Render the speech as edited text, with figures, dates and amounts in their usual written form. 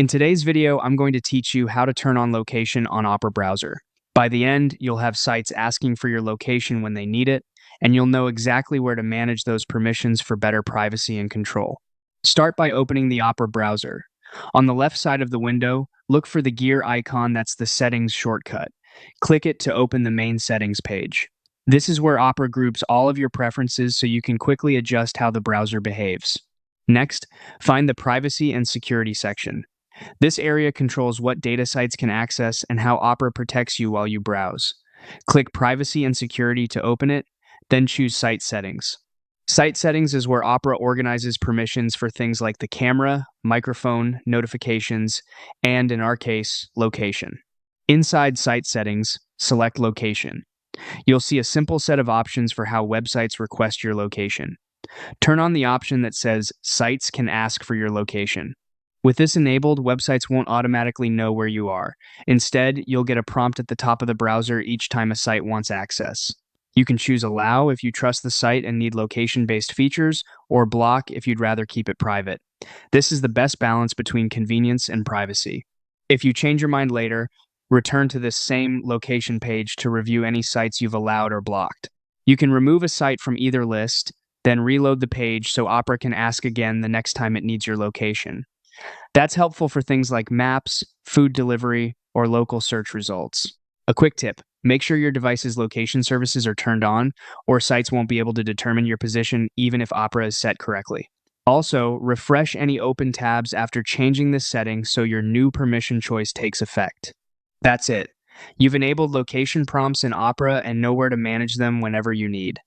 In today's video, I'm going to teach you how to turn on location on Opera browser. By the end, you'll have sites asking for your location when they need it, and you'll know exactly where to manage those permissions for better privacy and control. Start by opening the Opera browser. On the left side of the window, look for the gear icon that's the settings shortcut. Click it to open the main settings page. This is where Opera groups all of your preferences so you can quickly adjust how the browser behaves. Next, find the Privacy and Security section. This area controls what data sites can access and how Opera protects you while you browse. Click Privacy and Security to open it, then choose Site Settings. Site Settings is where Opera organizes permissions for things like the camera, microphone, notifications, and, in our case, location. Inside Site Settings, select Location. You'll see a simple set of options for how websites request your location. Turn on the option that says Sites can ask for your location. With this enabled, websites won't automatically know where you are. Instead, you'll get a prompt at the top of the browser each time a site wants access. You can choose Allow if you trust the site and need location-based features, or Block if you'd rather keep it private. This is the best balance between convenience and privacy. If you change your mind later, return to this same location page to review any sites you've allowed or blocked. You can remove a site from either list, then reload the page so Opera can ask again the next time it needs your location. That's helpful for things like maps, food delivery, or local search results. A quick tip: make sure your device's location services are turned on, or sites won't be able to determine your position even if Opera is set correctly. Also, refresh any open tabs after changing this setting so your new permission choice takes effect. That's it. You've enabled location prompts in Opera and know where to manage them whenever you need.